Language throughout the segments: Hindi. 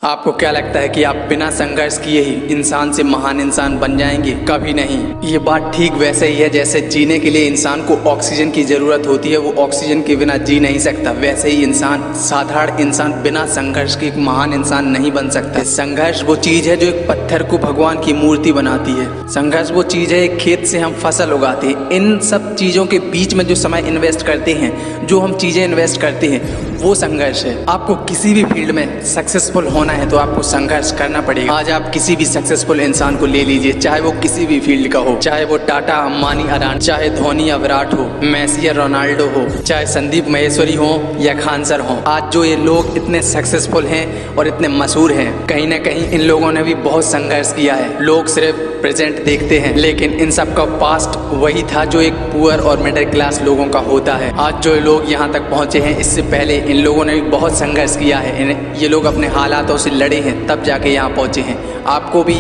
आपको क्या लगता है कि आप बिना संघर्ष किए ही इंसान से महान इंसान बन जाएंगे? कभी नहीं। ये बात ठीक वैसे ही है जैसे जीने के लिए इंसान को ऑक्सीजन की जरूरत होती है, वो ऑक्सीजन के बिना जी नहीं सकता। वैसे ही इंसान, साधारण इंसान बिना संघर्ष के एक महान इंसान नहीं बन सकता। संघर्ष वो चीज है जो एक पत्थर को भगवान की मूर्ति बनाती है। संघर्ष वो चीज है, एक खेत से हम फसल उगाते हैं। इन सब चीजों के बीच में जो समय इन्वेस्ट करते हैं, जो हम चीजें इन्वेस्ट करते हैं, वो संघर्ष है। आपको किसी भी फील्ड में सक्सेसफुल होना है तो आपको संघर्ष करना पड़ेगा। आज आप किसी भी सक्सेसफुल इंसान को ले लीजिए, चाहे वो किसी भी फील्ड का हो, चाहे वो टाटा, अंबानी, अडानी, चाहे धोनी या विराट हो, मेसी या रोनाल्डो हो, चाहे संदीप महेश्वरी हो या खान सर हो। आज जो ये लोग इतने सक्सेसफुल हैं और इतने मशहूर हैं, कहीं ना कहीं इन लोगों ने भी बहुत संघर्ष किया है। लोग सिर्फ प्रेजेंट देखते हैं, लेकिन इन सब का पास्ट वही था जो एक पुअर और मिडिल क्लास लोगों का होता है। आज जो लोग यहाँ तक पहुँचे हैं, इससे पहले इन लोगों ने भी बहुत संघर्ष किया है। ये लोग अपने हालातों से लड़े हैं, तब जाके यहाँ पहुँचे हैं। आपको भी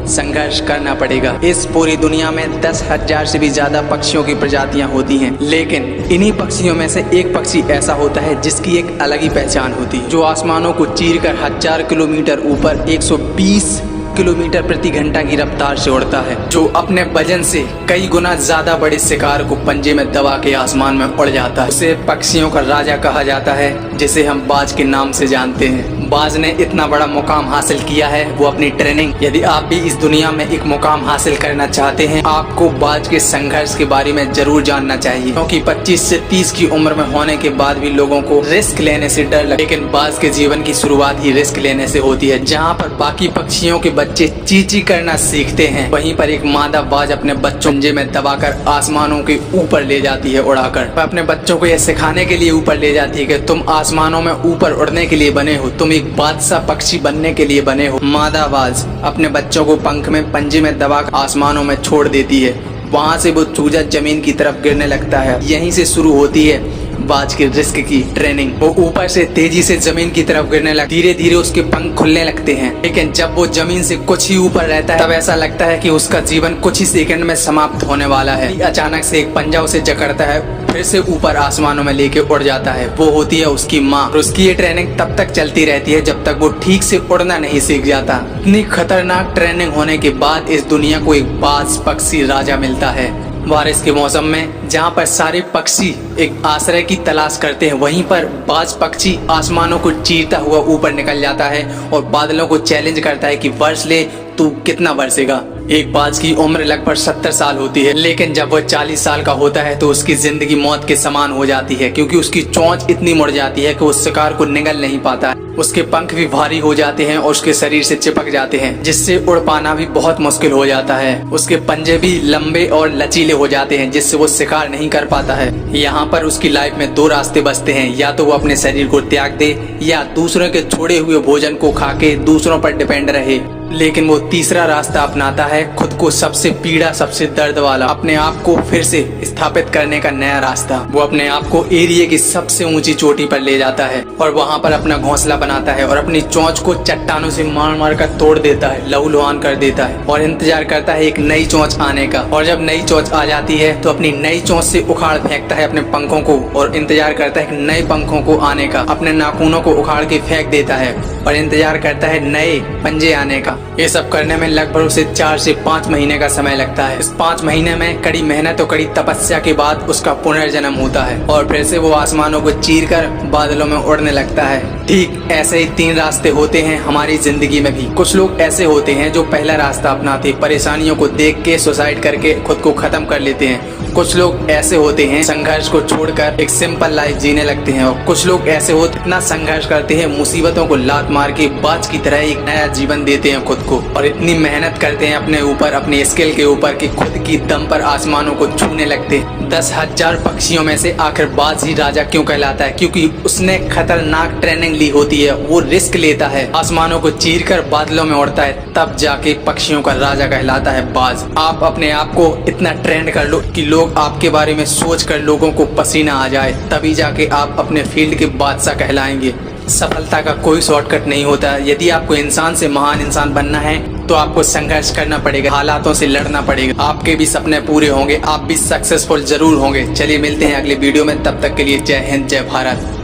संघर्ष करना पड़ेगा। इस पूरी दुनिया में 10,000 से भी ज्यादा पक्षियों की प्रजातियां होती हैं, लेकिन इन्हीं पक्षियों में से एक पक्षी ऐसा होता है जिसकी एक अलग ही पहचान होती है, जो आसमानों को चीरकर 1000 किलोमीटर ऊपर 120 किलोमीटर प्रति घंटा की रफ्तार से उड़ता है, जो अपने वजन से कई गुना ज्यादा बड़े शिकार को पंजे में दबा के आसमान में उड़ जाता है। उसे पक्षियों का राजा कहा जाता है, जिसे हम बाज के नाम से जानते हैं। बाज ने इतना बड़ा मुकाम हासिल किया है, वो अपनी ट्रेनिंग। यदि आप भी इस दुनिया में एक मुकाम हासिल करना चाहते हैं, आपको बाज के संघर्ष के बारे में जरूर जानना चाहिए, क्योंकि 25 से 30 की उम्र में होने के बाद भी लोगों को रिस्क लेने से डर लगता है, लेकिन बाज के जीवन की शुरुआत ही रिस्क लेने से होती है। जहाँ पर बाकी पक्षियों के बच्चे चींची करना सीखते हैं, वहीं पर एक मादा बाज अपने बच्चों पंजे में दबाकर आसमानों के ऊपर ले जाती है उड़ाकर। वह अपने बच्चों को यह सिखाने के लिए ऊपर ले जाती है कि तुम आसमानों में ऊपर उड़ने के लिए बने हो, तुम एक बादशाह पक्षी बनने के लिए बने हो। मादा बाज अपने बच्चों को पंख में पंजे में दबाकर आसमानों में छोड़ देती है। वहाँ से वो चूजा जमीन की तरफ गिरने लगता है। यहीं से शुरू होती है बाज के रिस्क की ट्रेनिंग। वो ऊपर से तेजी से जमीन की तरफ गिरने लगता है, धीरे धीरे उसके पंख खुलने लगते हैं, लेकिन जब वो जमीन से कुछ ही ऊपर रहता है, तब ऐसा लगता है कि उसका जीवन कुछ ही सेकंड में समाप्त होने वाला है। अचानक से एक पंजा उसे जकड़ता है, फिर से ऊपर आसमानों में लेके उड़ जाता है। वो होती है उसकी माँ। और उसकी ये ट्रेनिंग तब तक चलती रहती है जब तक वो ठीक से उड़ना नहीं सीख जाता। इतनी खतरनाक ट्रेनिंग होने के बाद इस दुनिया को एक बाज पक्षी राजा मिलता है। बारिश के मौसम में जहाँ पर सारे पक्षी एक आश्रय की तलाश करते हैं, वहीं पर बाज पक्षी आसमानों को चीरता हुआ ऊपर निकल जाता है और बादलों को चैलेंज करता है कि वर्ष ले, तू कितना बरसेगा। एक बाज की उम्र लगभग 70 साल होती है, लेकिन जब वह 40 साल का होता है तो उसकी जिंदगी मौत के समान हो जाती है, क्योंकि उसकी चोंच इतनी मुड़ जाती है कि वो शिकार को निगल नहीं पाता है। उसके पंख भी भारी हो जाते हैं और उसके शरीर से चिपक जाते हैं, जिससे उड़ पाना भी बहुत मुश्किल हो जाता है। उसके पंजे भी लंबे और लचीले हो जाते हैं, जिससे वो शिकार नहीं कर पाता है। यहाँ पर उसकी लाइफ में 2 रास्ते बचते हैं, या तो वो अपने शरीर को त्याग दे या दूसरों के छोड़े हुए भोजन को खा के दूसरों पर डिपेंड रहे। लेकिन वो तीसरा रास्ता अपनाता है, खुद को सबसे पीड़ा, सबसे दर्द वाला, अपने आप को फिर से स्थापित करने का नया रास्ता। वो अपने आप को एरिया की सबसे ऊंची चोटी पर ले जाता है और वहाँ पर अपना घोंसला बनाता है और अपनी चोंच को चट्टानों से मार मार कर तोड़ देता है, लहूलुहान कर देता है और इंतजार करता है एक नई चोंच आने का। और जब नई चोंच आ जाती है तो अपनी नई चोंच से उखाड़ फेंकता है अपने पंखों को और इंतजार करता है नए पंखों को आने का। अपने नाखूनों को उखाड़ के फेंक देता है और इंतजार करता है नए पंजे आने का। ये सब करने में लगभग उसे 4 से 5 महीने का समय लगता है। इस 5 महीने में कड़ी मेहनत और कड़ी तपस्या के बाद उसका पुनर्जन्म होता है और फिर से वो आसमानों को चीरकर बादलों में उड़ने लगता है। ठीक ऐसे ही 3 रास्ते होते हैं हमारी जिंदगी में भी। कुछ लोग ऐसे होते हैं जो पहला रास्ता अपनाते, परेशानियों को देख के सुसाइड करके खुद को खत्म कर लेते हैं। कुछ लोग ऐसे होते हैं संघर्ष को छोड़कर एक सिंपल लाइफ जीने लगते हैं, और कुछ लोग ऐसे होते इतना संघर्ष करते हैं, मुसीबतों को लात मार के बाज की तरह एक नया जीवन देते हैं खुद को, और इतनी मेहनत करते हैं अपने ऊपर, अपने स्किल के ऊपर, कि खुद की दम पर आसमानों को छूने लगते। 10,000 पक्षियों में से आखिर बाज ही राजा क्यों कहलाता है? क्योंकि उसने खतरनाक ट्रेनिंग ली होती है, वो रिस्क लेता है, आसमानों को चीरकर बादलों में उड़ता है, तब जाके पक्षियों का राजा कहलाता है बाज। आप अपने आप को इतना ट्रेंड कर लो कि लोग आपके बारे में सोचकर लोगों को पसीना आ जाए, तभी जाके आप अपने फील्ड के बादशाह कहलाएंगे। सफलता का कोई शॉर्टकट नहीं होता। यदि आपको इंसान से महान इंसान बनना है तो आपको संघर्ष करना पड़ेगा, हालातों से लड़ना पड़ेगा। आपके भी सपने पूरे होंगे, आप भी सक्सेसफुल जरूर होंगे। चलिए मिलते हैं अगले वीडियो में, तब तक के लिए जय हिंद, जय भारत।